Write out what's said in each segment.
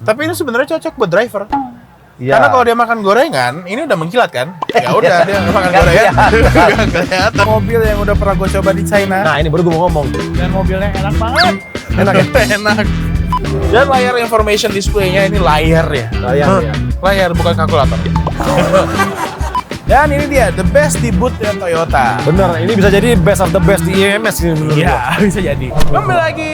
Tapi ini sebenarnya cocok buat driver. Iya. Karena kalau dia makan gorengan, ini udah mengkilat kan? Ya udah dia makan gorengan. Gak kelihatan. Mobil yang udah pernah gue coba di China. Nah, ini baru gue mau ngomong. Dan mobilnya enak banget. Enak ya? Enak. Dan layar information display-nya ini layar ya. Layar ya. Layar bukan kalkulator. Dan ini dia, the best di boot ya Toyota. Bener, ini bisa jadi best of the best di IMS ini menurut Iya, gua. bisa jadi. Mobil lagi.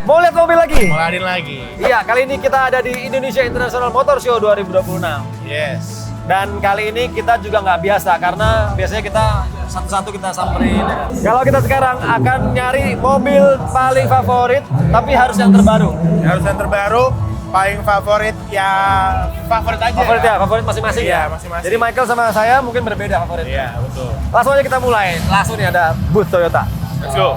Mau lihat mobil lagi? Meladin lagi. Iya, kali ini kita ada di Indonesia International Motor Show 2026. Yes. Dan kali ini kita juga nggak biasa karena biasanya kita satu-satu kita samperin. Kalau kita sekarang akan nyari mobil paling favorit, tapi harus yang terbaru. Harus yang terbaru, paling favorit ya favorit aja. Favorit ya, favorit masing-masing Iya, ya. masing-masing. Jadi Michael sama saya mungkin berbeda favorit. Iya, betul. Langsung aja kita mulai. Langsung nih ada booth Toyota. Let's go.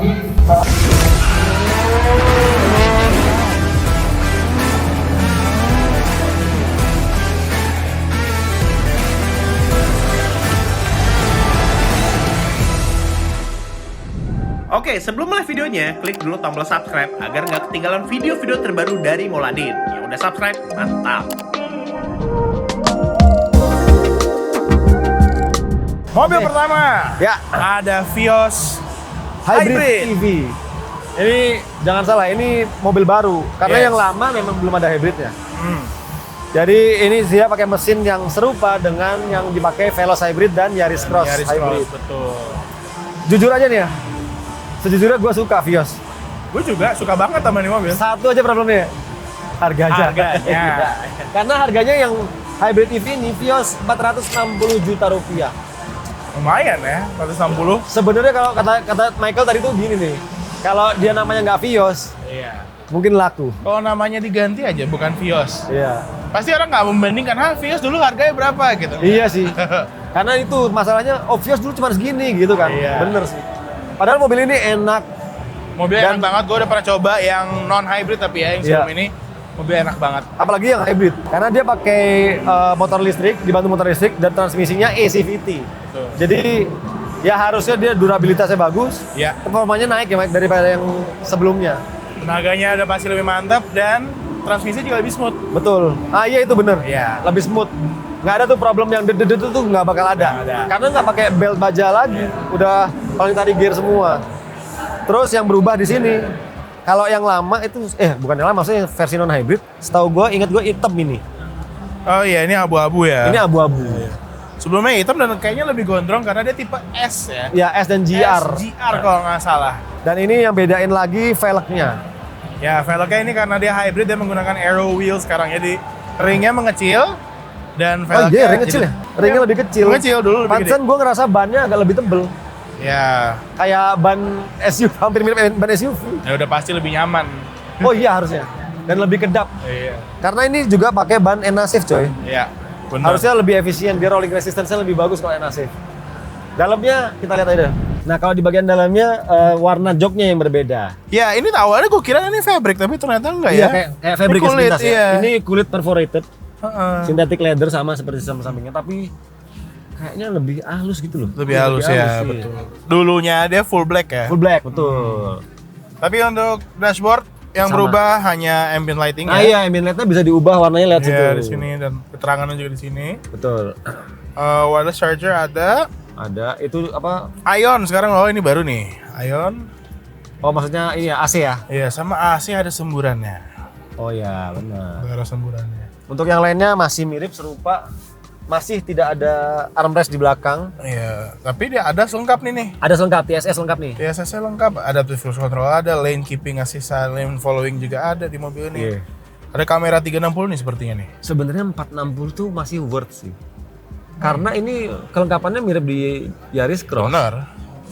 Oke, sebelum mulai videonya, klik dulu tombol subscribe agar nggak ketinggalan video-video terbaru dari Moladin. Yang udah subscribe, mantap! Mobil pertama, Ya, ada Vios hybrid EV. Ini jangan salah, ini mobil baru karena Yes. yang lama memang belum ada hybridnya. Hmm. Jadi ini dia pakai mesin yang serupa dengan yang dipakai Veloz Hybrid dan Yaris Cross Yaris Hybrid. Cross, betul. Jujur aja nih ya, sejujurnya gue suka Vios. Gue juga suka banget sama ini mobil. Satu aja problemnya, harganya. Harganya. Karena harganya yang hybrid EV ini Vios 460 juta rupiah. Lumayan ya, 160. Sebenarnya kalau kata Michael tadi tuh gini nih, kalau dia namanya nggak Vios, Iya. mungkin laku. Kalau namanya diganti aja, bukan Vios. Iya. Pasti orang nggak membandingkan, Vios dulu harganya berapa gitu. Iya sih. Karena itu masalahnya, Vios dulu cuma segini gitu kan. Iya. Bener sih. Padahal mobil ini enak. Mobilnya Dan- enak banget, gue udah pernah coba yang non-hybrid tapi ya, yang Iya. sebelum ini mobil enak banget. Apalagi yang hybrid. Karena dia pakai motor listrik, dibantu motor listrik, dan transmisinya ACVT. Betul. Jadi ya harusnya dia durabilitasnya bagus, Ya, performanya naik ya Mike, daripada yang sebelumnya. tenaganya udah pasti lebih mantap dan transmisi juga lebih smooth. Betul. Ah iya itu bener. Iya. Lebih smooth. Nggak ada tuh problem yang dedet tuh nggak bakal ada. Nggak ada. Karena nggak pakai belt baja lagi. Udah paling tadi gear semua. Terus yang berubah di sini, kalau yang lama itu bukan yang lama, maksudnya versi non hybrid. Setahu ingat gue hitam ini. Oh iya, ini abu-abu ya. Ini abu-abu. Sebelumnya hitam dan kayaknya lebih gondrong karena dia tipe S ya. Ya S dan GR. SGR kalau nggak salah. Dan ini yang bedain lagi velgnya. Ya, velgnya ini karena dia hybrid, dia menggunakan aero wheel sekarang. Jadi ringnya mengecil dan Oh velgnya iya, ring kecil ya? Ringnya lebih kecil. Mengecil dulu lebih gede. Pantesan gue ngerasa bannya agak lebih tebel. Ya, Kayak ban SUV, hampir mirip ban SUV. ya udah pasti lebih nyaman. Oh iya harusnya. Dan lebih kedap. Iya. Karena ini juga pakai ban Enasif coy. Iya. Benar. Harusnya lebih efisien, dia rolling resistance-nya lebih bagus kalau Enasif. Dalamnya kita lihat aja. Nah kalau di bagian dalamnya warna joknya yang berbeda. Ya, ini awalnya gue kira ini fabric tapi ternyata enggak Iya ya. kayak fabric Ini kulit, sepintas ya. iya. Ini kulit perforated, Heeh. synthetic leather sama seperti samping-sampingnya, tapi kayaknya lebih halus gitu loh. Lebih halus ya, iya. betul. Dulunya dia full black ya. Full black, betul. Tapi untuk dashboard yang Sama. berubah hanya ambient lighting Nah ya. iya, ambient light-nya bisa diubah warnanya lihat situ. Iya, di sini dan keterangannya juga di sini. Betul. Wireless charger ada. Ada itu apa? Ion sekarang ini baru nih. Ion. Oh maksudnya ini ya AC ya? Iya, sama AC ada semburannya. Oh ya benar. Ada semburannya. Untuk yang lainnya masih mirip serupa, masih tidak ada armrest di belakang. Iya, tapi dia ada lengkap nih. Ada lengkap, TSS lengkap nih. TSS lengkap, adaptive cruise control ada, lane keeping assist, lane following juga ada di mobil ini. Iya. Ada kamera 360 nih sepertinya nih. Sebenarnya 460 tuh masih worth sih. Karena ini kelengkapannya mirip di Yaris Cross. Benar.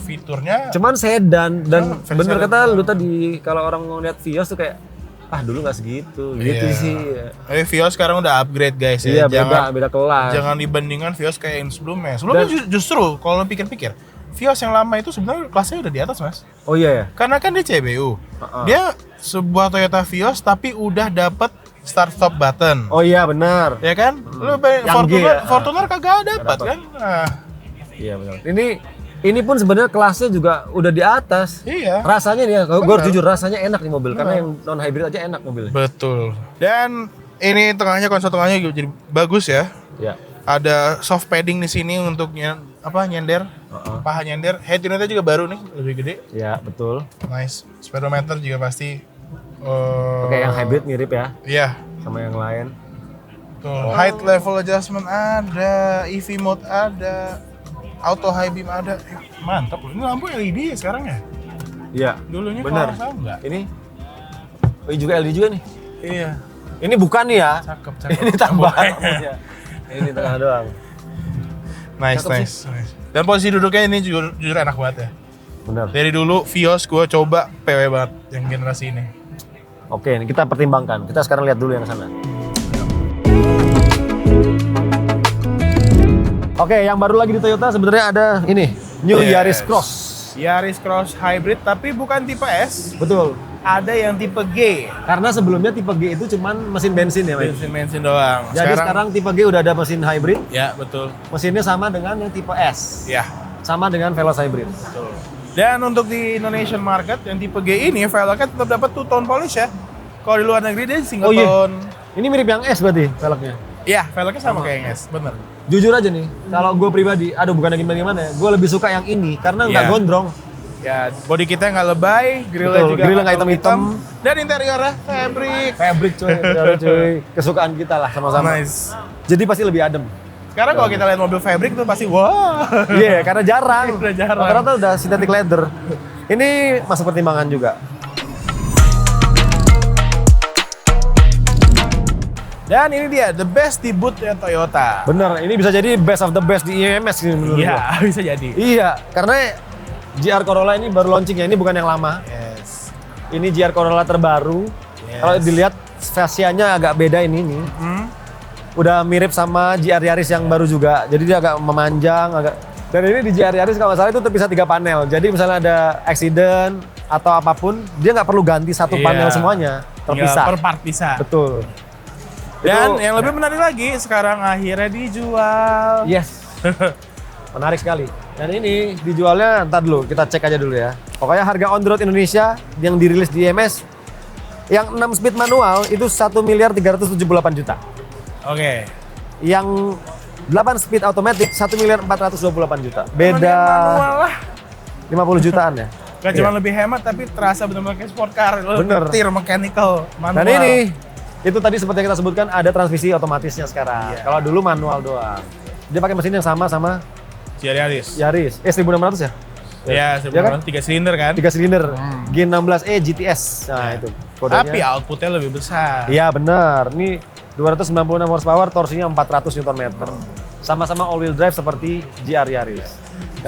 Fiturnya Cuman sedan dan versi bener sedan. kata lu tadi kalau orang ngeliat Vios tuh kayak dulu nggak segitu gitu Iya. sih. Vios sekarang udah upgrade guys Iya ya. beda kelas. Jangan dibandingkan Vios kayak yang sebelumnya. Sebelumnya justru kalau lo pikir-pikir, Vios yang lama itu sebenarnya kelasnya udah di atas mas. Oh iya ya. Karena kan dia CBU. Uh-uh. Dia sebuah Toyota Vios tapi udah dapet start stop button. Oh iya benar. Ya kan? Lu bayangin Yang G ya? Fortuner kagak dapat kan? Nah, Iya benar. Ini pun sebenarnya kelasnya juga udah di atas. iya. Rasanya nih ya, gue Benar. jujur rasanya enak nih mobil karena Benar. yang non hybrid aja enak mobilnya. Betul. Dan Ini tengahnya, konsol tengahnya juga jadi bagus ya. Ya. Ada soft padding di sini untuk nyender, paha nyender. Head unitnya juga baru nih, lebih gede. Ya, betul. Nice. Speedometer juga pasti. Oke, yang hybrid mirip ya Iya. sama yang lain. Tuh, height level adjustment ada, EV mode ada, auto high beam ada. Mantap loh. Ini lampu LED ya sekarang ya? Iya. Dulunya bener. kalau salah enggak? Ini juga LED juga nih. Iya. Ini bukan nih ya. Cakep. Ini tambahan. Ya. Ini tengah doang. Nice. Dan posisi duduknya ini jujur enak banget ya. Bener. Dari dulu Vios gue coba PW banget yang generasi ini. Oke, ini kita pertimbangkan. Kita sekarang lihat dulu yang sana. Oke, yang baru lagi di Toyota sebenarnya ada ini, New Yaris Cross. Yaris Cross Hybrid tapi bukan tipe S. Betul. Ada yang tipe G. Karena sebelumnya tipe G itu cuman mesin bensin ya, Mike? Bensin doang. Jadi sekarang tipe G udah ada mesin hybrid. Ya, betul. Mesinnya sama dengan yang tipe S. Ya. Sama dengan Veloz hybrid. Betul. Dan untuk di Indonesian market yang tipe G ini velgnya tetap dapat two tone polish ya. Kalau di luar negeri dia single tone. Ini mirip yang S berarti velgnya. Iya, velgnya sama kayak yang S, bener. Jujur aja nih, kalau gue pribadi, bukan gimana ya, gue lebih suka yang ini karena nggak gondrong. Ya, body kitnya nggak lebay, grillnya juga nggak hitam-hitam. Dan interiornya fabric cuy. Kesukaan kita lah sama-sama. Nice. Jadi pasti lebih adem. Sekarang kalau kita lihat mobil fabric tuh pasti wah. Iya, karena jarang. Udah jarang. Rata-rata udah synthetic leather. Ini masuk pertimbangan juga. Dan ini dia, the best di boot ya Toyota. Bener, ini bisa jadi best of the best di IMS ini menurut Iya, gua. bisa jadi. Iya, karena GR Corolla ini baru launching ya, ini bukan yang lama. Yes. Ini GR Corolla terbaru. Yes. Kalau dilihat fascianya agak beda ini nih. Udah mirip sama GR Yaris yang baru juga. Jadi dia agak memanjang, Dan ini di GR Yaris kalau nggak salah itu terpisah 3 panel. Jadi misalnya ada accident atau apapun, dia nggak perlu ganti satu panel semuanya. Terpisah. Per part bisa. Betul. Dan Itu, yang lebih menarik lagi, sekarang akhirnya dijual. Yes. Menarik sekali. Dan ini dijualnya, ntar dulu, kita cek aja dulu ya. Pokoknya harga on the road Indonesia yang dirilis di IMS, yang 6 speed manual itu 1.378 juta. Oke. Yang 8 speed automatic 1.428 juta. Beda Manual lah. 50 jutaan ya. Gak cuma lebih hemat, tapi terasa benar-benar kayak sport car. Bener. Nyetir, mechanical, manual. Dan ini, itu tadi seperti yang kita sebutkan ada transmisi otomatisnya sekarang. Iya. Kalau dulu manual doang. Dia pakai mesin yang sama GR Yaris. Yaris. 1600 ya? Ya, sebenarnya 3 silinder kan. 3 silinder. G16E GTS. Nah, itu kodenya. Tapi outputnya lebih besar. Iya, benar. Ini 296 horsepower, torsinya 400 Nm. Sama-sama all wheel drive seperti GR Yaris.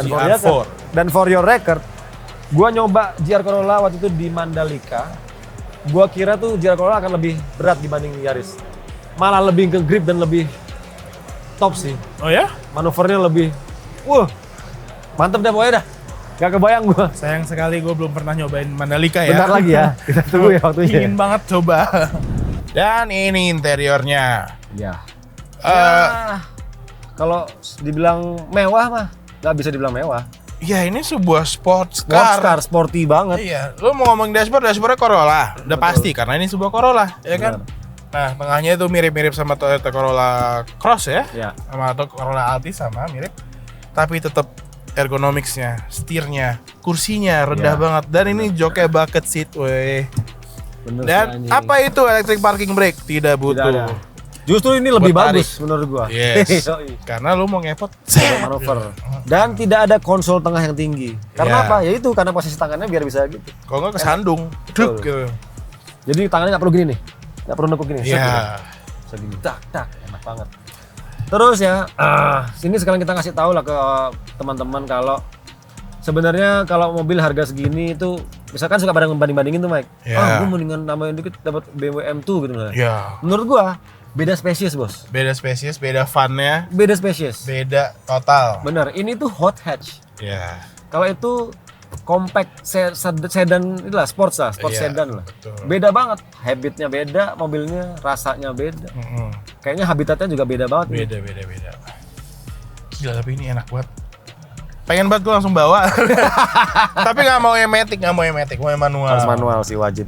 GR4. Dan for your record, gua nyoba GR Corolla waktu itu di Mandalika. Gua kira tuh GR Corolla akan lebih berat dibanding Yaris. Malah lebih ke grip dan lebih top sih. Oh ya? Manuvernya lebih, mantep dah pokoknya dah. Gak kebayang gua. Sayang sekali gue belum pernah nyobain Mandalika ya. Bentar lagi ya, kita tunggu ya waktunya. Ingin banget coba. Dan ini interiornya. Ya. Kalau dibilang mewah mah, nggak bisa dibilang mewah. Ya ini sebuah sports Sports car. car, sporty banget. Iya, lu mau ngomong dashboardnya Corolla. Udah pasti karena ini sebuah Corolla, ya kan? Nah, tengahnya itu mirip-mirip sama Toyota Corolla Cross ya. Ya. Sama atau Corolla Altis sama mirip. Tapi tetap ergonomicsnya, setirnya, kursinya rendah banget. Dan ini joknya bucket seat, weh. Bener Dan sih, anjing. apa itu electric parking brake? Tidak butuh. Tidak ada. Justru ini lebih Buat bagus menurut gua. Yes. Yoi. Karena lu mau ngepot. Manuver. Dan tidak ada konsol tengah yang tinggi. Karena apa? Ya itu karena posisi tangannya biar bisa gitu. Kalau nggak kesandung, duk gitu. Jadi tangannya nggak perlu gini nih. Nggak perlu nekuk gini. set gitu. Iya. Bisa gini. Tak. Enak banget. Terus ya, sini sekarang kita kasih tahu lah ke teman-teman kalau sebenarnya kalau mobil harga segini itu misalkan suka pada banding-bandingin tuh Mike. Iya. Gue mendingan nambahin dikit dapat BMW M2 gitu misalnya. Iya. Menurut gua beda spesies bos. Beda spesies, beda funnya, Beda spesies. beda total. Bener, ini tuh hot hatch. Iya. Kalau itu compact sedan itulah sports lah, sport Iya, sedan lah. betul. Beda banget, habitnya beda, mobilnya rasanya beda. Kayaknya habitatnya juga beda banget. nih. Beda. Gila, tapi ini enak banget. Pengen banget gue langsung bawa. Tapi nggak mau yang matic, mau yang manual. Harus manual sih wajib.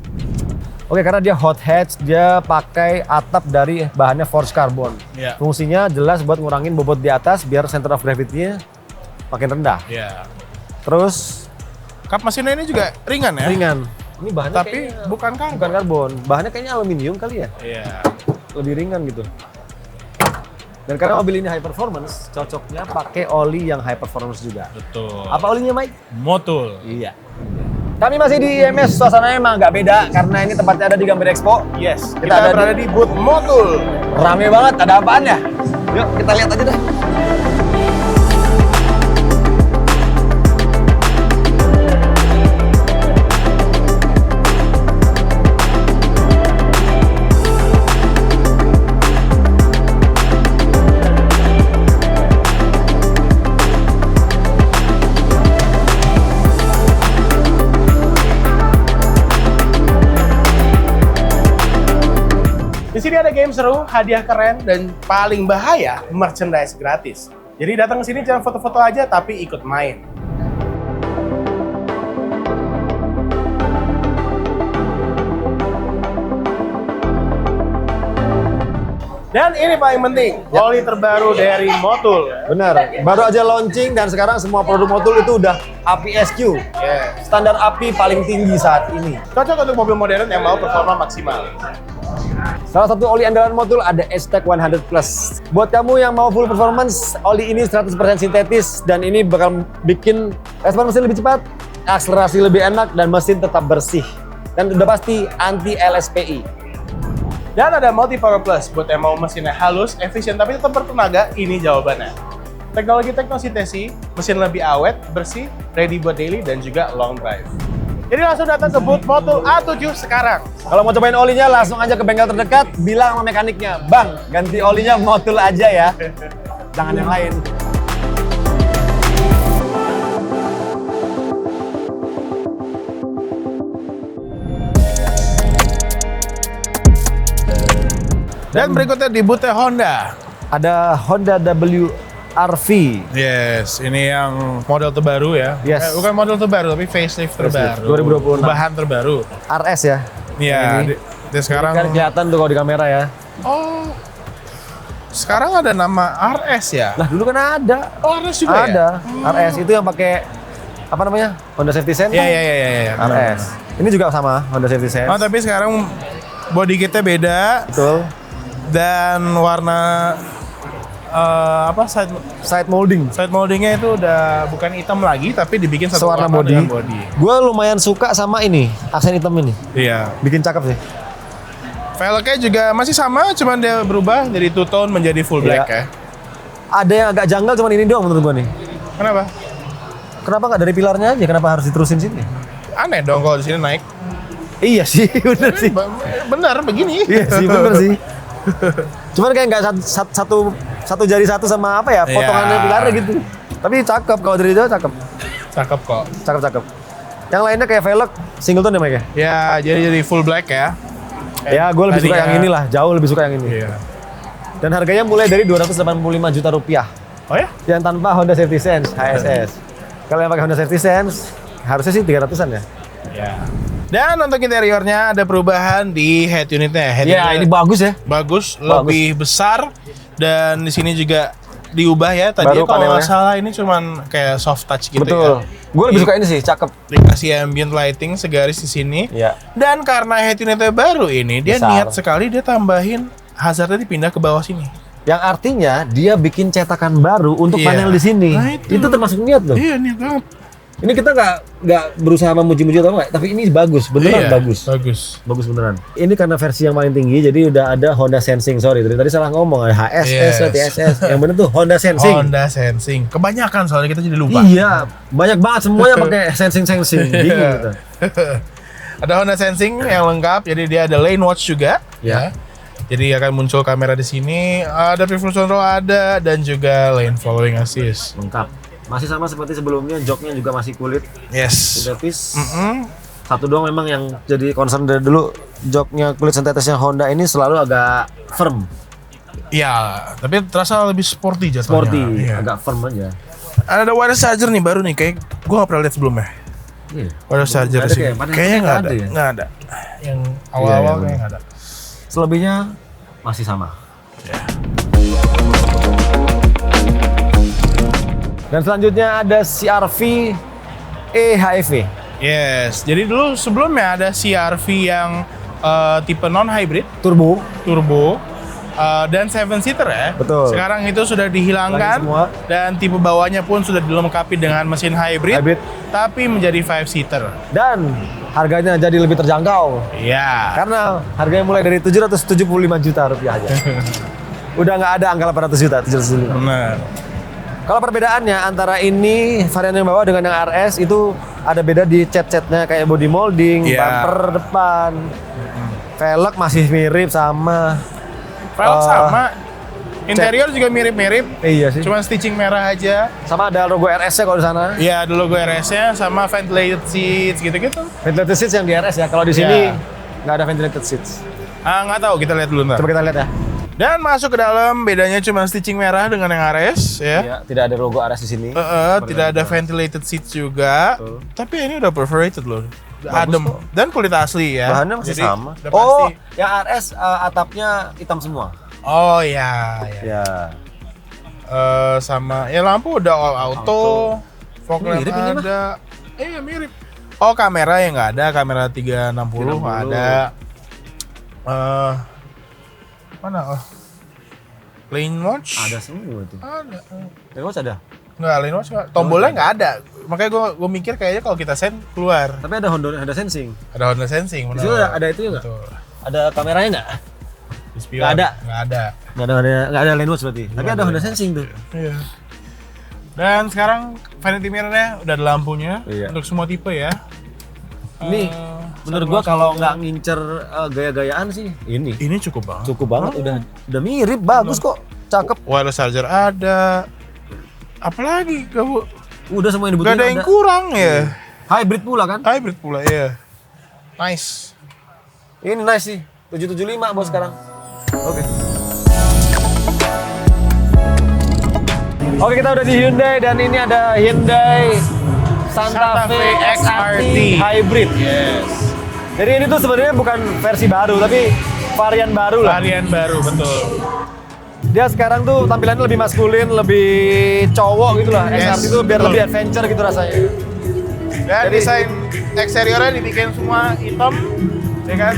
Oke, karena dia hot hatch, dia pakai atap dari bahannya forged carbon. Iya. Fungsinya jelas buat ngurangin bobot di atas biar center of gravity-nya makin rendah. Iya. Terus Kap mesinnya ini juga ringan ya? ringan. Ini bahannya Tapi kayaknya bukan karbon. bukan karbon. Bahannya kayaknya aluminium kali ya. Iya. Lebih ringan gitu. Dan karena mobil ini high performance, cocoknya pakai oli yang high performance juga. Betul. Apa olinya, Mike? Motul. Iya. Kami masih di IMS, suasananya emang nggak beda karena ini tempatnya ada di Gambir Expo. Yes. Kita Kita ada berada di booth Motul. Rame banget, ada apaan ya? Yuk kita lihat aja deh. Di sini ada game seru, hadiah keren, dan paling bahaya, merchandise gratis. Jadi datang ke sini jangan foto-foto aja, tapi ikut main. Dan ini paling penting, oli terbaru dari Motul. Benar, baru aja launching dan sekarang semua produk Motul itu udah API SQ. Yes. Standar API paling tinggi saat ini. Cocok untuk mobil modern yang mau performa maksimal. Salah satu oli andalan Motul ada H-Tech 100 Plus. Buat kamu yang mau full performance, oli ini 100% sintetis dan ini bakal bikin respon mesin lebih cepat, akselerasi lebih enak, dan mesin tetap bersih. Dan udah pasti anti LSPI. Dan ada Multi Power Plus buat yang mau mesinnya halus, efisien tapi tetap bertenaga, ini jawabannya. Teknologi teknosintesi, mesin lebih awet, bersih, ready buat daily dan juga long drive. Jadi langsung datang ke booth Motul A7 sekarang. Kalau mau cobain olinya langsung aja ke bengkel terdekat, bilang sama mekaniknya, "Bang, ganti olinya Motul aja ya." Jangan yang lain. Dan berikutnya di booth Honda. Ada Honda WRV. Yes, ini yang model terbaru ya. Yes. Bukan model terbaru, tapi facelift Facelift, terbaru. 2026. Bahan terbaru. RS ya. Iya, Ini. di sekarang. Kan kelihatan tuh kalau di kamera ya. Oh, sekarang ada nama RS ya? Lah dulu kan ada. Oh, RS juga ya? Ada. RS itu yang pakai apa namanya? Honda Safety Sense. Iya. RS. Ini juga sama Honda Safety Sense. Oh, tapi sekarang body kitnya beda Betul. dan warna Side molding. side moldingnya itu udah bukan hitam lagi tapi dibikin satu Sewarna warna body. dengan body. Gue lumayan suka sama ini, aksen hitam ini. Iya. Bikin cakep sih. Velgnya juga masih sama, cuman dia berubah dari two tone menjadi full black Iya. ya. Ada yang agak janggal cuman ini doang menurut gue nih. Kenapa? Kenapa nggak dari pilarnya aja? Kenapa harus diterusin sini? Aneh dong kalau di sini naik. Iya sih, bener sih. Bener begini. Iya sih, bener sih. Cuman kayak nggak satu jari satu sama apa ya, Iya. potongannya pilarnya gitu. Tapi cakep, kalau dari jauh cakep. Cakep kok. Cakep. Yang lainnya kayak velg singleton ya, Mike ya? Ya, jadi full black ya. Ya, gue lebih suka tadinya- yang inilah, jauh lebih suka yang ini. Iya. Dan harganya mulai dari 285 juta rupiah. Oh ya? Yang tanpa Honda Safety Sense, HSS. Kalau yang pakai Honda Safety Sense, harusnya sih 300-an ya? Ya. Dan untuk interiornya ada perubahan di head unitnya. Head Iya, unitnya ini bagus ya. bagus, lebih besar dan di sini juga diubah ya. Tadi Baru kalau nggak panelnya. salah ini cuman kayak soft touch gitu Betul. ya. Gue lebih suka ini sih, cakep. Dikasih ambient lighting segaris di sini. Iya. Dan karena head unitnya baru ini, dia Besar. niat sekali dia tambahin hazardnya dipindah ke bawah sini. Yang artinya dia bikin cetakan baru untuk Iya. panel di sini. Nah, itu. termasuk niat loh. Iya, niat banget. Ini kita nggak berusaha memuji-muji atau enggak, tapi ini bagus, beneran Iya, bagus. Bagus Beneran. Ini karena versi yang paling tinggi, jadi udah ada Honda Sensing. Sorry, tadi salah ngomong, ada HSS, Yes. TSS. Yang bener tuh Honda Sensing. Honda Sensing. Kebanyakan soalnya kita jadi lupa. Iya, banyak banget semuanya pakai sensing. Bingung gitu. Ada Honda Sensing yang lengkap, jadi dia ada lane watch juga. Ya. Jadi akan muncul kamera di sini, ada preference control ada, dan juga lane following assist. Lengkap. Masih sama seperti sebelumnya, joknya juga masih kulit Yes. sintetis. Mm-mm. Satu doang memang yang jadi concern dari dulu, joknya kulit sintetisnya Honda ini selalu agak firm, Ya, tapi terasa lebih sporty jatuhnya. sporty, Iya. agak firm aja. Ada wireless charger nih baru nih, kayak gue gak pernah lihat sebelumnya. Iya. Wireless charger Nggak ada sih. Kayaknya nggak ada. ya? Nggak ada. Yang awal-awal Iya, kayaknya nggak ada. Selebihnya masih sama. Ya. Dan selanjutnya ada CR-V EHEV. Yes. Jadi dulu sebelumnya ada CR-V yang tipe non-hybrid, Turbo. dan 7-seater ya. Betul. Sekarang itu sudah dihilangkan Semua. dan tipe bawahnya pun sudah dilengkapi dengan mesin hybrid, Hybrid. tapi menjadi 5-seater. Dan harganya jadi lebih terjangkau. Ya. Karena harganya mulai dari 775 juta rupiah aja. Udah nggak ada angka 800 juta, 775. Benar. Kalau perbedaannya antara ini varian yang bawah dengan yang RS itu ada beda di cat-catnya kayak body molding, Iya. bumper depan, velg masih mirip sama. Velg sama. Interior juga mirip-mirip. Iya sih. Cuma stitching merah aja. Sama ada logo RS-nya kalau di sana. Iya, ada logo RS-nya sama ventilated seats gitu-gitu. Ventilated seats yang di RS ya. Kalau di sini Iya. nggak ada ventilated seats. Nggak tahu, kita lihat dulu ntar. Coba kita lihat ya. Dan masuk ke dalam, bedanya cuma stitching merah dengan yang RS ya. Iya, tidak ada logo RS di sini. Tidak ada ventilated seats juga. Betul. Tapi ini udah perforated loh. Adem. kok. Dan kulit asli ya. Bahannya masih Jadi, sama. udah Oh, pasti. yang RS atapnya hitam semua. Oh ya. Ya. Sama ya lampu udah all auto. Fog lamp Mirip ini mah. ada. Iya mirip. Oh kamera yang nggak ada, kamera 360 nggak ada. Mana? Oh. Lane watch? Ada semua itu. Ada. Terus ada. Nggak, lane watch nggak. Tombolnya nggak ada. Makanya gue mikir kayaknya kalau kita send keluar. Tapi ada Honda sensing. Ada Honda Sensing. Di situ ada itu nggak? Betul. Ada kameranya nggak? Di spion. Nggak ada. Nggak ada. Nggak ada lane watch berarti. Tapi ada Honda sensing tuh. Iya. Dan sekarang vanity mirror-nya udah ada lampunya Iya. untuk semua tipe ya. Ini menurut gua kalau nggak ngincer gaya-gayaan sih ini cukup banget. cukup banget, udah mirip, bagus kok, cakep. Wireless charger ada. Apalagi kamu Udah semua yang gak dibutuhin ada yang kurang ya. Hybrid pula kan? Hybrid pula ya. Nice. Ini nice sih, 775 bos sekarang. Oke. Oke, kita udah di Hyundai dan ini ada Hyundai Santa Fe XRT Hybrid. Yes. Jadi ini tuh sebenarnya bukan versi baru tapi varian baru lah. Varian baru betul. Dia sekarang tuh tampilannya lebih maskulin, lebih cowok gitu lah. Yes, XRT itu biar betul. lebih adventure gitu rasanya. Dan desain eksteriornya dibikin semua hitam, ya kan?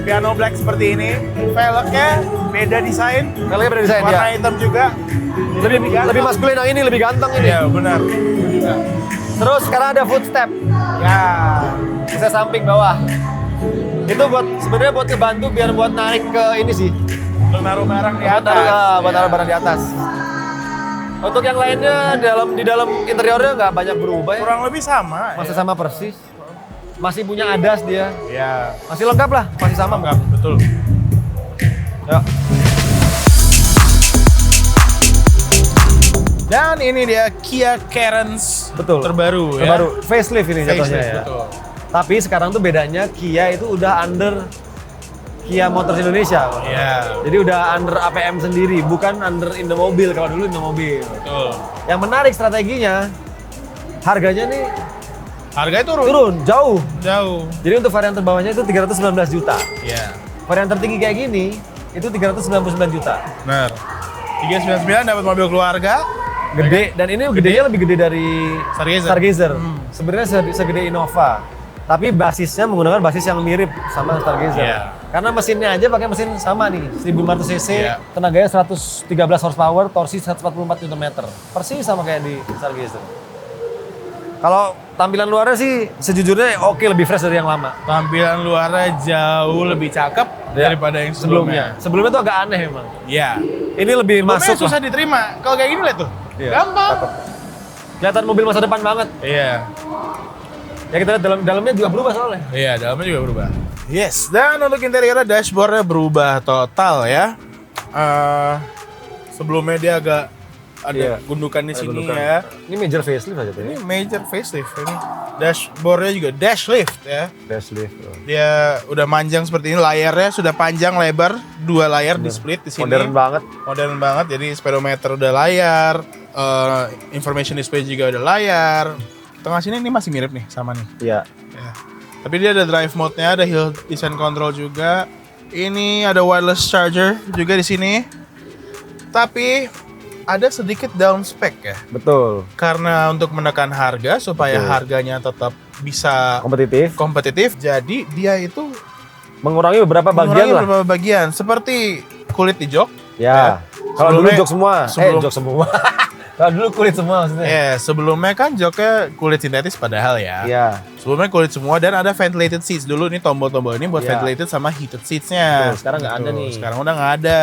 Piano black seperti ini. Velgnya beda desain, Velgnya beda desain warna ya. hitam juga. Lebih maskulin yang ini, lebih ganteng ini. Iya benar. Terus sekarang ada footstep. Ya. Bisa samping bawah. Itu sebenarnya buat ngebantu biar buat naik ke ini sih. Untuk naruh barang di Buat atas. buat taruh barang di atas. Untuk yang lainnya di dalam interiornya nggak banyak berubah ya. Kurang lebih sama. Masih sama persis. Masih punya ADAS dia. Ya. Masih lengkap lah, masih sama. Enggak, betul. Ya. Dan ini dia Kia Carens Betul. terbaru ya. Terbaru facelift ini jatuhnya Facelift, ya. betul. Tapi sekarang tuh bedanya Kia itu udah under Kia Motors Indonesia. Iya, Jadi udah under APM sendiri, bukan under Indomobil kalau dulu Indomobil. betul. Yang menarik strateginya, harganya nih Harganya turun. turun jauh. Jauh. Jadi untuk varian terbawahnya itu 319 juta. Iya. Varian tertinggi kayak gini itu 399 juta. Benar. 399 dapat mobil keluarga. Gede dan ini gedenya lebih gede dari Stargazer. Stargazer. Sebenarnya segede Innova. Tapi basisnya menggunakan basis yang mirip sama Stargazer. Iya. Karena mesinnya aja pakai mesin sama nih, 1500 cc, Iya. tenaganya 113 horsepower, torsi 144 Nm. Persis sama kayak di Stargazer. Kalau tampilan luarnya sih sejujurnya oke, lebih fresh dari yang lama. Tampilan luarnya jauh lebih cakep Ya, daripada yang sebelumnya. Sebelumnya tuh agak aneh emang. Iya. Ini lebih Masuk masuk susah lah. diterima. Kalau kayak gini lihat tuh. Iya, Gampang. cakep. Kelihatan mobil masa depan banget. Iya. Ya kita lihat dalamnya juga berubah soalnya. Iya, dalamnya juga berubah. Yes, dan untuk interiornya dashboardnya berubah total ya. Sebelumnya dia agak ada Iya. gundukan di Ada sini gundukan. ya. Ini major facelift aja tuh Ini ya. major facelift ini. Dashboardnya juga dash lift ya. Facelift. Dia udah manjang seperti ini, layarnya sudah panjang lebar, 2 layar di split di sini. Modern banget. Modern banget. Jadi speedometer udah layar, information display juga udah layar. tengah sini ini masih mirip nih sama nih. Iya. Ya. Tapi dia ada drive mode-nya, ada hill descent control juga. Ini ada wireless charger juga di sini. Tapi ada sedikit down spec ya. Betul. Karena untuk menekan harga supaya Betul. harganya tetap bisa Kompetitif. jadi dia itu Mengurangi beberapa bagian lah. beberapa bagian seperti kulit di jok. Ya. Kalau dulu Sebelumnya- jok semua. Jok semua. Kalau dulu kulit semua maksudnya. Ya, sebelumnya kan joknya kulit sintetis padahal ya. Iya. Sebelumnya kulit semua dan ada ventilated seats dulu. Ini tombol-tombol ini buat Iya. ventilated sama heated seats-nya. Betul, sekarang nggak ada nih. Sekarang udah nggak ada.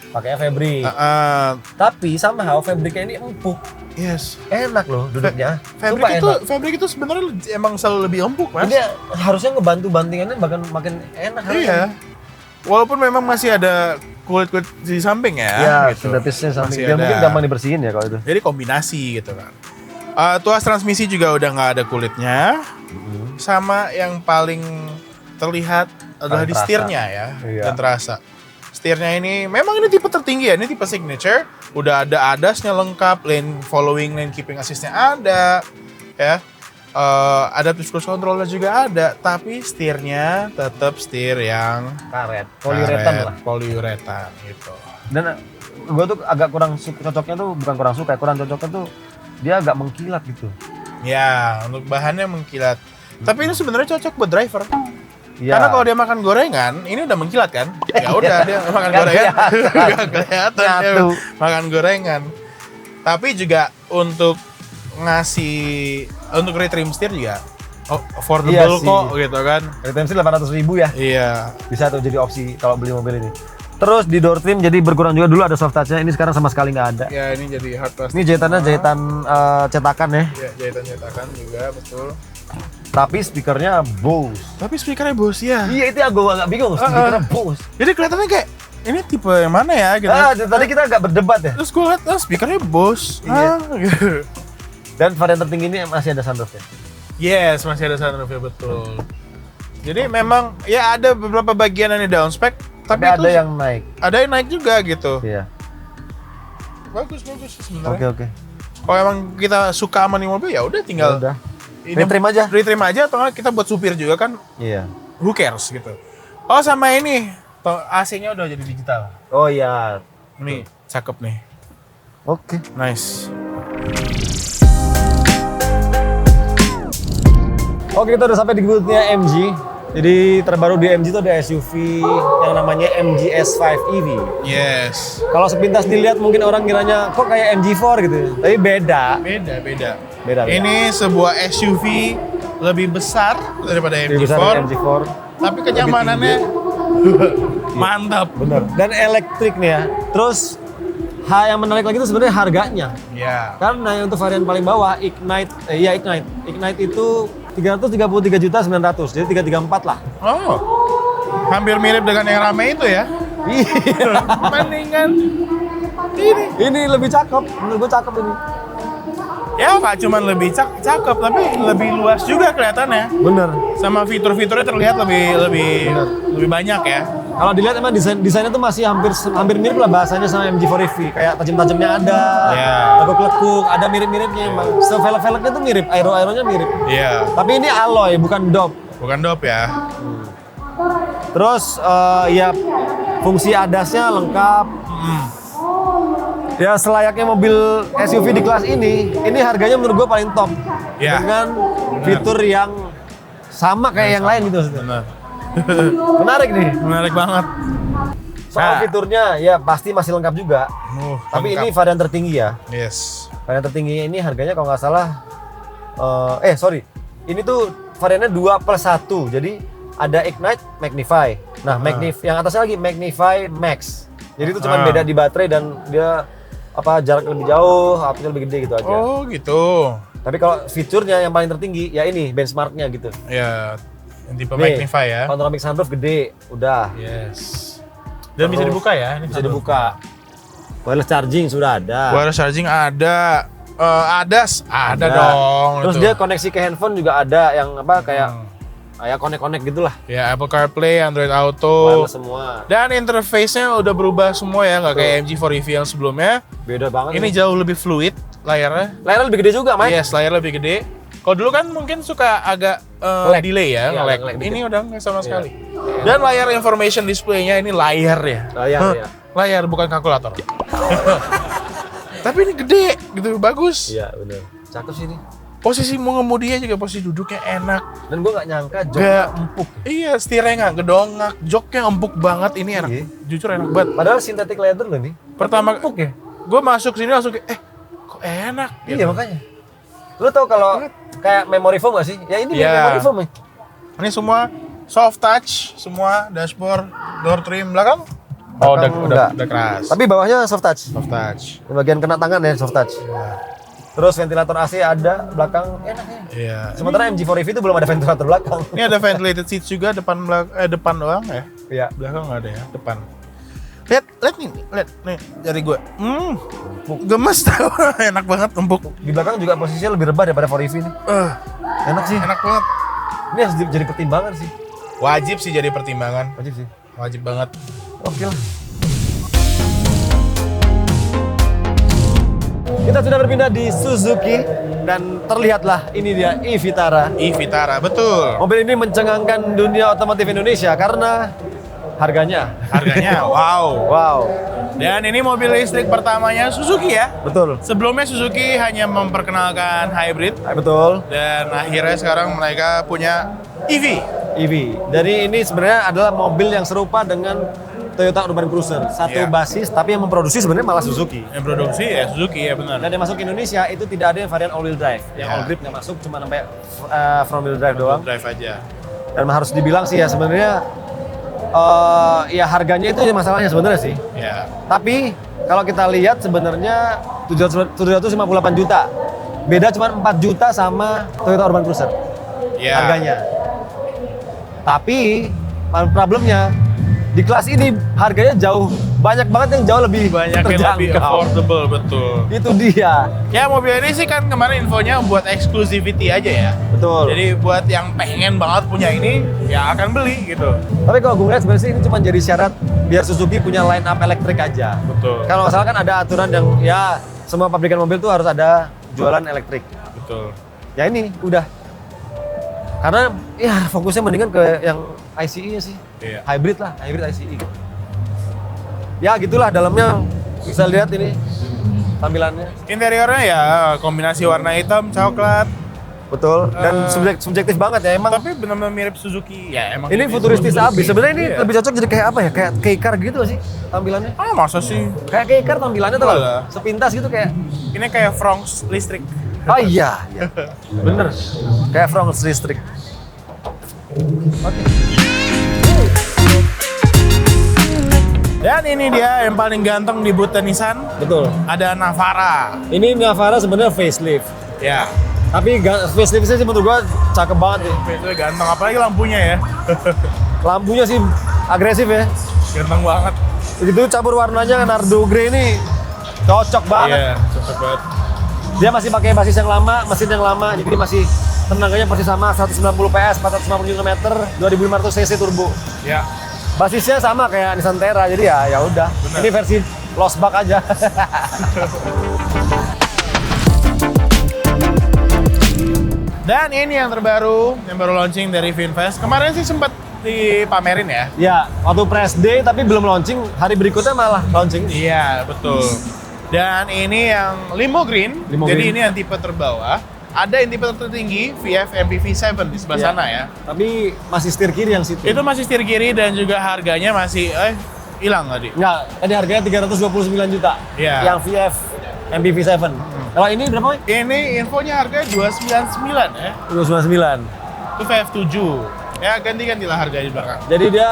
Pakainya fabric. Heeh. Tapi somehow fabricnya ini empuk. Yes. Enak loh duduknya. Fabric itu sebenarnya emang selalu lebih empuk, Mas. Ini harusnya ngebantu bantingannya bahkan makin enak. Iya. Walaupun memang masih ada kulit-kulit di samping ya. Iya, gitu. sintetisnya samping. Masih Dia ada. mungkin gampang dibersihin ya kalau itu. Jadi kombinasi gitu kan. Tuas transmisi juga udah nggak ada kulitnya. Sama yang paling terlihat adalah Paling di terasa. setirnya ya. Iya. Dan terasa. Setirnya ini memang ini tipe tertinggi ya. Ini tipe signature. Udah ada ADAS-nya lengkap. Lane following, lane keeping assist-nya ada. Ya. Adaptive cruise control juga ada. Tapi setirnya tetap setir yang Karet. Poliuretan karet, lah. Poliuretan gitu. Dan gue tuh agak kurang cocoknya tuh, bukan kurang suka, kurang cocoknya tuh dia agak mengkilat gitu. Ya, untuk bahannya mengkilat. Tapi ini sebenarnya cocok buat driver. Iya. Karena kalau dia makan gorengan, ini udah mengkilat kan? Ya udah dia makan Nggak gorengan. kelihatan. Nggak kelihatan dia Nyatu. makan gorengan. Tapi juga untuk ngasih untuk retrim steer juga affordable Iya sih. kok gitu kan. Retensi 800.000 ya. Iya. Bisa tuh jadi opsi kalau beli mobil ini. Terus di door trim jadi berkurang juga, dulu ada soft touch-nya, ini sekarang sama sekali nggak ada. Ya ini jadi hard plastic. Ini jahitannya jahitan cetakan ya, Ya, jahitan-jahitakan juga betul. tapi speakernya Bose. Tapi speakernya Bose ya. Iya itu yang gue agak bingung, speakernya Bose. Jadi kelihatannya kayak ini tipe yang mana ya gitu. Tadi kita agak berdebat ya. Terus gue liat, speakernya Bose. Iya. Gitu. Dan varian tertinggi ini masih ada sunroof ya. Yes, masih ada sunroof-nya betul. Jadi memang ya ada beberapa bagian yang down spec, Tapi itu ada yang naik. ada yang naik juga gitu. Iya. Bagus sebenarnya. Oke. Kalau emang kita suka sama nih mobil ya udah tinggal Udah. ini Retrim aja. retrim aja atau nggak kita buat supir juga kan Iya. who cares gitu. Oh sama ini AC-nya udah jadi digital. Oh iya. Nih, cakep nih. Oke. Nice. Oke, kita udah sampai di booth-nya MG. Jadi terbaru di MG itu ada SUV yang namanya MG S5 EV. Yes. Kalau sepintas dilihat mungkin orang kiranya kok kayak MG4 gitu. Tapi beda. Beda. Beda. Ini sebuah SUV lebih besar daripada Lebih besar MG4, dari MG4. tapi kenyamanannya mantap. Bener. Dan elektrik nih ya. Terus yang menarik lagi itu sebenarnya harganya. Ya. Karena yang untuk varian paling bawah Ignite itu 333.900.000, jadi 334 lah. Oh, hampir mirip dengan yang rame itu ya. Iya. Mendingan Ini lebih cakep, menurut gue cakep ini. ya nggak cuma lebih cakep, tapi lebih luas juga kelihatannya. Bener. Sama fitur-fiturnya terlihat lebih banyak ya. Kalau dilihat emang desainnya tuh masih hampir mirip lah bahasanya sama MG4 EV. Kayak tajam-tajamnya ada, Ya. lekuk-lekuk, ada mirip-miripnya emang. Velg-velgnya tuh mirip, aero-aeronya mirip. Iya, Tapi ini alloy, bukan dop. bukan dop ya. Terus ya fungsi ADAS-nya lengkap. Ya selayaknya mobil SUV di kelas ini harganya menurut gue paling top. Ya. Dengan fitur yang sama kayak yang lain gitu maksudnya. Benar. Menarik nih. Menarik banget. Soal Nah. fiturnya ya pasti masih lengkap juga. Tapi ini varian tertinggi ya. Yes. Varian tertinggi ini harganya kalau nggak salah, ini tuh variannya 2+1. Jadi ada Ignite, Magnify. Nah, yang atasnya lagi Magnify Max. Jadi itu cuma beda di baterai dan dia jarak lebih jauh, apinya lebih gede gitu aja. Oh gitu. Tapi kalau fiturnya yang paling tertinggi ya ini benchmarknya gitu. Ya, yang tipe Nih, Magnify ya. Panoramic sunroof gede, udah. Yes. Dan bisa Terus dibuka ya? Ini Bisa dibuka. Wireless charging sudah ada. Wireless charging ada. ADAS ada Ada. dong. Terus itu. dia koneksi ke handphone juga ada yang kayak connect gitulah. Ya Apple CarPlay, Android Auto. Wireless semua. Dan interface-nya udah berubah semua ya, nggak kayak MG4 EV yang sebelumnya. Beda banget. Ini jauh lebih fluid layarnya. layarnya lebih gede juga, Mike. Yes, layar lebih gede. Kalau dulu kan mungkin suka agak Lag. delay ya, Iya, nge-lag. lag dikit. Ini udah nggak sama Iya. sekali. Dan layar information display-nya ini layar ya. Layar, Hah, iya. Layar bukan kalkulator. Tapi ini gede gitu, bagus. Iya bener. Cakep sih ini. Posisi mengemudinya juga posisi duduknya enak. Dan gue nggak nyangka joknya Gak empuk. Iya, setirnya nggak gedongak, joknya empuk banget. Ini enak, Iya. jujur enak banget. Padahal synthetic leather loh nih. Pertama Empuk ya? gue masuk sini langsung kayak, kok enak? Iya Gitu. makanya. Lu tau kalau kayak memory foam gak sih? Ya ini Iya. memory foam ya. Ini semua soft touch, semua dashboard, door trim belakang. Oh, Belakang udah enggak. keras. Tapi bawahnya soft touch. Soft touch. Di bagian kena tangan ya soft touch. Terus ventilator AC ada, belakang enaknya. Iya. Sementara MG4 EV itu belum ada ventilator belakang. Ini ada ventilated seats juga, depan doang ya. Iya. Belakang nggak ada ya, depan. Lihat nih, lihat nih jari gue. Gemes tau, enak banget, empuk. Di belakang juga posisinya lebih rebah daripada 4EV ini. Enak sih. Enak banget. Ini harus jadi pertimbangan sih. Wajib sih jadi pertimbangan, Wajib sih. wajib banget. Oke lah. Kita sudah berpindah di Suzuki dan terlihatlah ini dia e-Vitara. Vitara, betul. Mobil ini mencengangkan dunia otomotif Indonesia karena harganya. Harganya, wow. Wow, Dan ini mobil listrik pertamanya Suzuki ya. betul. Sebelumnya Suzuki hanya memperkenalkan hybrid Betul. dan akhirnya sekarang mereka punya EV. EV. Jadi ini sebenarnya adalah mobil yang serupa dengan Toyota Urban Cruiser. Satu Iya. basis tapi yang memproduksi sebenarnya malah Suzuki. Yang produksi ya Suzuki ya benar. Dan yang masuk ke Indonesia itu tidak ada yang varian all wheel drive. Yang Iya. all grip nggak masuk, cuma sampai front wheel drive doang. Drive aja. Dan harus dibilang sih ya sebenarnya ya harganya itu masalahnya sebenarnya sih. Ya. Tapi kalau kita lihat sebenarnya 758 juta. Beda cuma 4 juta sama Toyota Urban Cruiser Ya. harganya. Tapi problemnya di kelas ini harganya jauh banyak banget yang jauh lebih Banyak yang lebih terjangkau. affordable, betul. Itu dia. Ya mobil ini sih kan kemarin infonya buat exclusivity aja ya. Betul. Jadi buat yang pengen banget punya ini ya akan beli gitu. Tapi kalau gue lihat sebenarnya sih ini cuma jadi syarat biar Suzuki punya line up elektrik aja. Betul. Kalau nggak salah kan ada aturan yang ya semua pabrikan mobil tuh harus ada jualan elektrik. Betul. Ya ini udah. Karena ya fokusnya mendingan ke yang ICE-nya sih. Iya. Hybrid lah, hybrid ICE. Ya gitulah dalamnya bisa lihat ini tampilannya. Interiornya ya kombinasi warna hitam, coklat. Betul. Dan subjektif banget ya emang. Tapi benar-benar mirip Suzuki. Ya emang. Ini futuristis abis. Sebenarnya ini Iya. lebih cocok jadi kayak apa ya? Kayak K-car gitu sih tampilannya. Ah masa sih? Kayak K-car tampilannya tuh Walah. sepintas gitu kayak. Ini kayak Bronx listrik. Oh iya, iya. Bener. Kayak Bronx listrik. Oke. Dan ini dia yang paling ganteng di booth Nissan. Betul. Ada Navara. Ini Navara sebenarnya facelift. Ya. Tapi faceliftnya sih menurut gua cakep banget nih. Itu ganteng, apalagi lampunya ya. Lampunya sih agresif ya. Ganteng banget. Begitu campur warnanya Nardo Grey ini cocok banget. Iya, cocok banget. Dia masih pakai basis yang lama, mesin yang lama, jadi masih tenaganya masih sama 190 PS, 450 Nm, 2500 cc turbo. Ya. Basisnya sama kayak Nissan Terra, jadi ya udah. Bener. Ini versi lost bug aja. Dan ini yang terbaru, yang baru launching dari VinFast. Kemarin sih sempat dipamerin ya. Ya, waktu press day tapi belum launching, hari berikutnya malah launching. Iya, betul. Dan ini yang Limo Green. Limo Jadi Green. ini yang tipe terbawah. Ada yang tipe tertinggi, VF MPV 7 di sebelah Iya. sana ya. Tapi masih setir kiri yang situ. Itu masih setir kiri dan juga harganya masih hilang tadi. Enggak, tadi harganya 329 juta. Iya. Yang VF MPV 7. Kalau ini berapa, Mike? Ini infonya harganya 299 ya. 299. Itu VF 7. Ya ganti-gantilah harganya di belakang. Jadi dia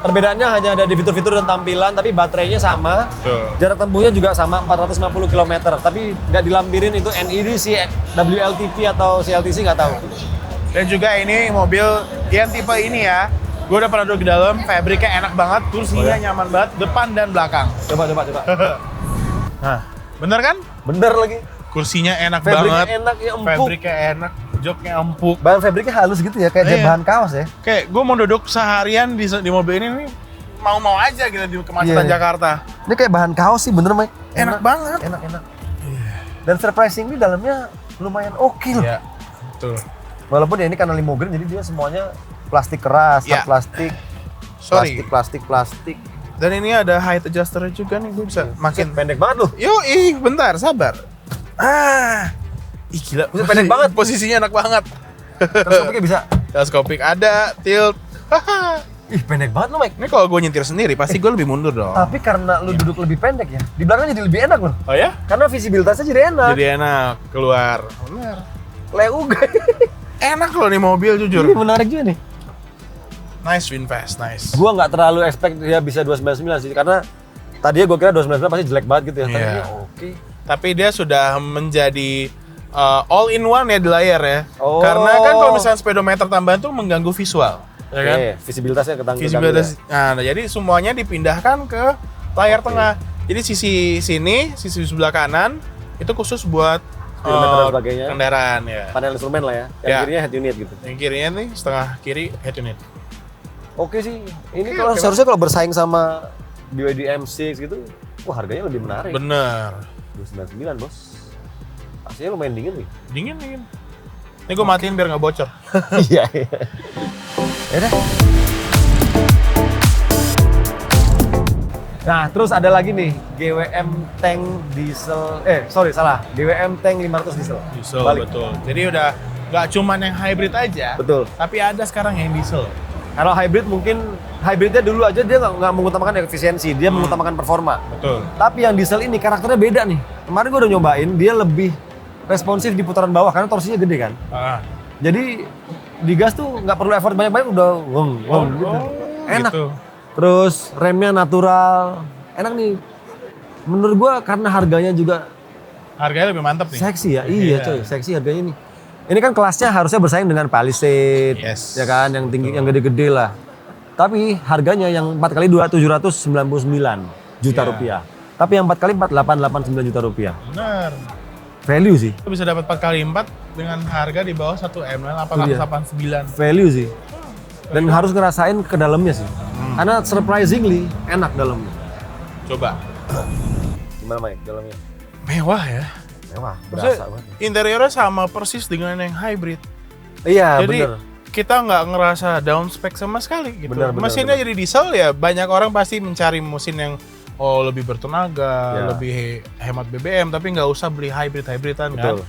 perbedaannya hanya ada di fitur-fitur dan tampilan, tapi baterainya sama. Betul. Jarak tempuhnya juga sama 450 km, tapi nggak dilampirin itu NEDC, WLTP atau CLTC nggak tahu. Dan juga ini mobil yang tipe ini ya. Gue udah pernah duduk di dalam, fabriknya enak banget, kursinya nyaman banget, depan dan belakang. Coba. Nah, bener kan? Bener lagi. Kursinya enak Fabriknya banget. enak, ya empuk. Fabriknya enak, joknya empuk. Bahan fabriknya halus gitu ya, kayak Iya. bahan kaos ya. Kayak gue mau duduk seharian di mobil ini nih, mau-mau aja gitu di kemacetan Iya. Jakarta. Ini kayak bahan kaos sih, bener Mike. Enak banget. Enak. Dan surprisingly dalamnya lumayan oke loh. Iya. betul. Walaupun ya ini karena limo green jadi dia semuanya plastik keras, Ya. plastik, Sorry. plastik. Dan ini ada height adjuster juga nih, gue bisa makin. Pendek banget loh. Bentar, sabar. Ih gila, Buset, pendek banget. Posisinya enak banget. Teleskopiknya bisa. Teleskopik ada, tilt. Ih pendek banget loh Mike. Ini kalau gue nyetir sendiri pasti gue lebih mundur dong. Tapi karena lu duduk lebih pendek ya, di belakang jadi lebih enak loh. Oh ya? Karena visibilitasnya jadi enak. Jadi enak keluar. Bener. Leuga. Enak loh nih mobil jujur. Ini menarik juga nih. Nice Winfast, nice. Gua nggak terlalu expect dia bisa 299 sih, karena tadinya gua kira 299 pasti jelek banget gitu ya. Tapi Iya. ini oke. Tapi dia sudah menjadi all in one ya di layar ya. Oh. Karena kan kalau misalnya speedometer tambahan tuh mengganggu visual, ya kan? Visibilitasnya ketanggung. Visibilitas. Nah, jadi semuanya dipindahkan ke layar tengah. Jadi sisi sini, sisi sebelah kanan itu khusus buat Speedometer dan sebagainya. kendaraan ya. Panel instrumen lah ya. Yang Ya. kirinya head unit gitu. Yang kirinya nih setengah kiri head unit. Oke sih. Ini Oke, kalau oke. seharusnya kalau bersaing sama BYD M6 gitu, wah harganya lebih menarik. Bener. 299 bos. Aslinya lumayan dingin nih. Dingin. Ini gue matiin biar nggak bocor. Iya. Ya udah. Nah, terus ada lagi nih GWM Tank diesel. GWM Tank 500 diesel. Diesel, Balik. betul. Jadi udah nggak cuman yang hybrid aja, Betul. tapi ada sekarang yang diesel. Kalau hybrid mungkin hybridnya dulu aja dia nggak mengutamakan efisiensi, dia mengutamakan performa. Betul. Tapi yang diesel ini karakternya beda nih. Kemarin gue udah nyobain, dia lebih responsif di putaran bawah karena torsinya gede kan. Jadi di gas tuh nggak perlu effort banyak-banyak udah wong gitu. Enak. Gitu. Terus remnya natural, enak nih. Menurut gua karena harganya juga Harganya lebih mantap nih. seksi ya. Iya coy, seksi harganya nih. Ini kan kelasnya harusnya bersaing dengan Palisade, Yes. ya kan, yang tinggi, yang gede-gede lah. Tapi harganya yang 4x2 799 juta Iya. rupiah. Tapi yang 4x4 889 juta rupiah. Bener. Value sih, Lu bisa dapat 4x4 dengan harga di bawah 1 M, 889. value sih. Dan harus ngerasain ke dalamnya sih. Karena surprisingly enak dalamnya. Coba. Gimana Mike dalamnya? Mewah ya. Mewah, Maksudnya, berasa banget. interiornya sama persis dengan yang hybrid. Iya, Jadi bener. kita nggak ngerasa down spec sama sekali gitu. Benar, Mesinnya benar. jadi diesel ya, banyak orang pasti mencari mesin yang lebih bertenaga, Ya. lebih hemat BBM, tapi nggak usah beli hybrid-hybridan kan. Betul.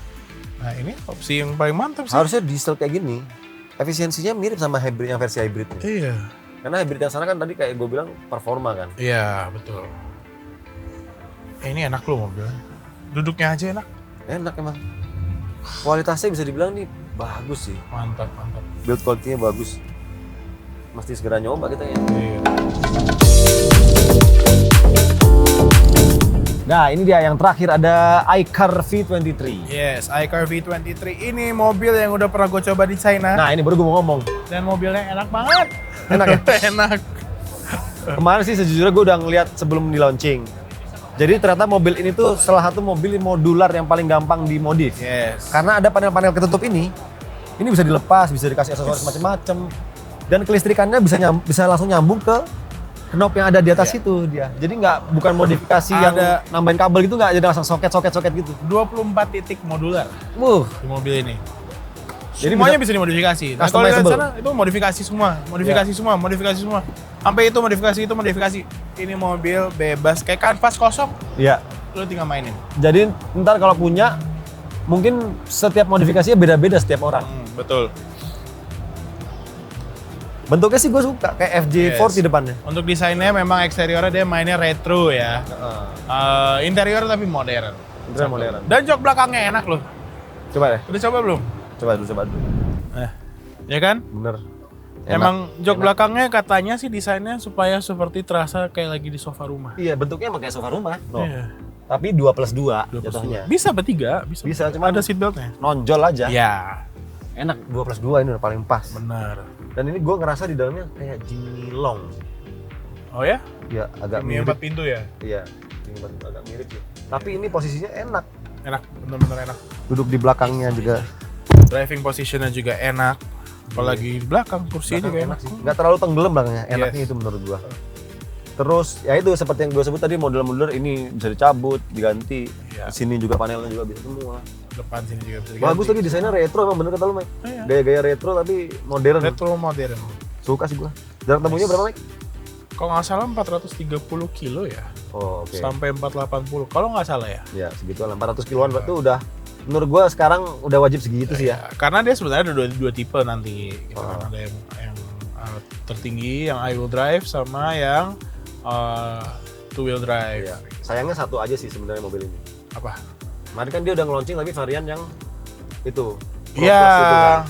Nah ini opsi yang paling mantap sih. Harusnya diesel kayak gini, efisiensinya mirip sama hybrid yang versi hybridnya. Iya. Karena hybrid yang sana kan tadi kayak gue bilang performa kan. Iya, betul. Ini enak loh mobilnya. Duduknya aja enak. Enak emang. Kualitasnya bisa dibilang nih bagus sih. Mantap. Build quality-nya bagus. Mesti segera nyoba kita ya. Iya. Nah ini dia yang terakhir ada iCar V23. Yes, iCar V23 ini mobil yang udah pernah gue coba di China. Nah ini baru gue mau ngomong. Dan mobilnya enak banget. Enak ya? Enak. Kemarin sih sejujurnya gue udah ngeliat sebelum di launching. Jadi ternyata mobil ini tuh salah satu mobil modular yang paling gampang dimodif. Yes. Karena ada panel-panel ketutup ini bisa dilepas, bisa dikasih aksesoris macam-macam. Dan kelistrikannya bisa langsung nyambung ke knob yang ada di atas itu dia. Jadi bukan modifikasi yang Ada- nambahin kabel gitu, nggak jadi langsung soket gitu. 24 titik modular di mobil ini. Jadi Semuanya bisa dimodifikasi. Nah, kalau di customizable. sana itu modifikasi semua. Sampai itu modifikasi. Ini mobil bebas kayak kanvas kosong, Iya. lu tinggal mainin. Jadi ntar kalau punya mungkin setiap modifikasinya beda-beda setiap orang. Betul. Bentuknya sih gue suka kayak FJ40 Yes. depannya. Untuk desainnya memang eksteriornya dia mainnya retro ya. Interior tapi modern. Interior modern. Dan jok belakangnya enak loh. Coba deh. Udah coba belum? Coba dulu. Ya kan? Bener. Emang jok belakangnya katanya sih desainnya supaya seperti terasa kayak lagi di sofa rumah. Iya, bentuknya emang kayak sofa rumah. No. Iya. Tapi 2+2 jatuhnya. Bisa bertiga, Bisa, cuma ada seat beltnya. nonjol aja. Ya, Enak 2+2 ini udah paling pas. benar. Dan ini gue ngerasa di dalamnya kayak Jimny Long. Oh ya? Ya agak Ini mirip. 4 pintu ya? Iya, agak mirip ya. Tapi ini posisinya enak. Enak, benar-benar enak. Duduk di belakangnya juga. Driving positionnya juga enak. Apalagi di belakang, kursinya juga enak. sih. Nggak terlalu tenggelam belakangnya. Enaknya Yes. itu menurut gua. Terus ya itu seperti yang gue sebut tadi, model-model ini bisa dicabut, diganti. Iya. Di sini juga panelnya juga bisa semua. Depan sini juga bisa diganti. Bagus lagi desainnya retro, emang bener kata lu, Mike. Iya. Gaya-gaya retro tapi modern. Retro modern. Suka sih gua. Jarak temunya berapa, Mike? Kalau nggak salah 430 kilo ya, Oh, oke. sampai 480. Kalau nggak salah ya. Ya, segitu lah. 400 kiloan berarti udah, menurut gua sekarang udah wajib segitu sih ya. Karena dia sebenarnya ada dua tipe nanti. Gitu Oh. kan. Ada yang tertinggi, yang all-wheel drive, sama yang two-wheel drive. Iya. Sayangnya satu aja sih sebenarnya mobil ini. Apa? Kemarin kan dia udah nge-launching lagi varian yang itu. Pro Iya. Plus itu kan.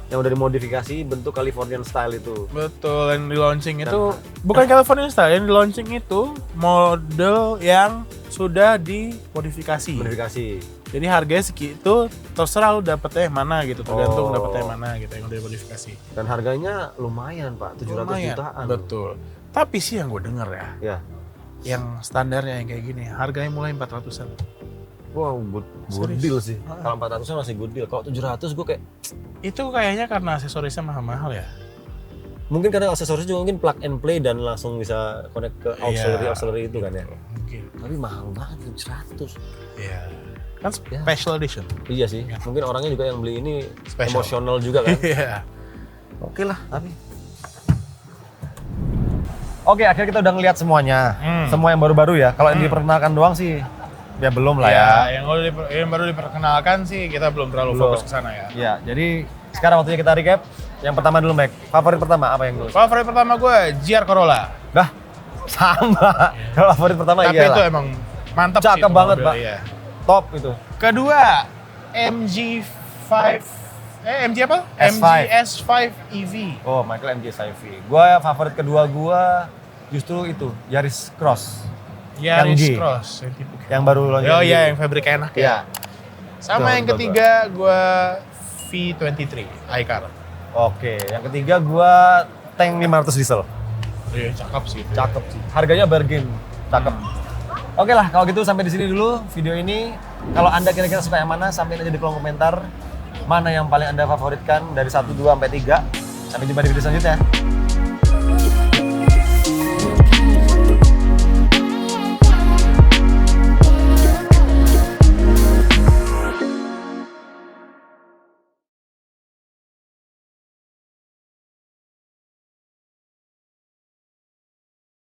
Yang udah dimodifikasi bentuk Californian style itu. Betul, yang di launching itu bukan California style, yang di launching itu model yang sudah dimodifikasi. Modifikasi. Jadi harganya segitu, terserah lu dapetnya yang mana gitu, tergantung Oh. dapetnya yang mana gitu, yang udah dimodifikasi. Dan harganya lumayan, Pak. 700 Lumayan, jutaan. betul. Tapi sih yang gue denger ya, Ya. yang standarnya yang kayak gini, harganya mulai 400-an. Wow, good Serius? deal sih. Ah. Kalau 400-an masih good deal. Kalau 700 gue kayak Itu kayaknya karena aksesorisnya mahal-mahal ya. mungkin karena aksesoris juga mungkin plug and play dan langsung bisa connect ke auxiliary itu kan ya. Mungkin. Tapi mahal banget 700. Iya. Kan Ya. special edition. Iya sih. Mungkin orangnya juga yang beli ini Special. emosional juga kan. Iya. Oke lah, tapi Oke, akhirnya kita udah ngeliat semuanya. Semua yang baru-baru ya. Kalau yang diperkenalkan doang sih ya belum lah ya. Yang baru diperkenalkan sih kita belum terlalu Belum. fokus ke sana ya. Iya, jadi sekarang waktunya kita recap. Yang pertama dulu, Mac. Favorit pertama apa yang dulu? Favorit pertama gue GR Corolla. Dah, sama. Kalau favorit pertama Tapi iya itu lah. emang mantap sih. Cakep itu banget, mobil, Pak. iya. Top itu. Kedua, MG apa? S5. MG S5 EV. Oh, Michael MG Saifi. Gua favorit kedua gua justru itu, Yaris Cross. Yaris G. Cross. Yang tipe. Yang baru launching. Oh iya, yang fabric enak ya. Iya. Sama Betul, yang betul, ketiga gue V23 iCar. Oke, yang ketiga gua tank 500 diesel. Iya, cakep sih. itu. Cakep sih. Harganya bargain. Cakep. Oke lah, kalau gitu sampai di sini dulu video ini. Kalau Anda kira-kira suka yang mana, sampaikan aja di kolom komentar. Mana yang paling Anda favoritkan dari 1, 2, sampai 3. Sampai jumpa di video selanjutnya.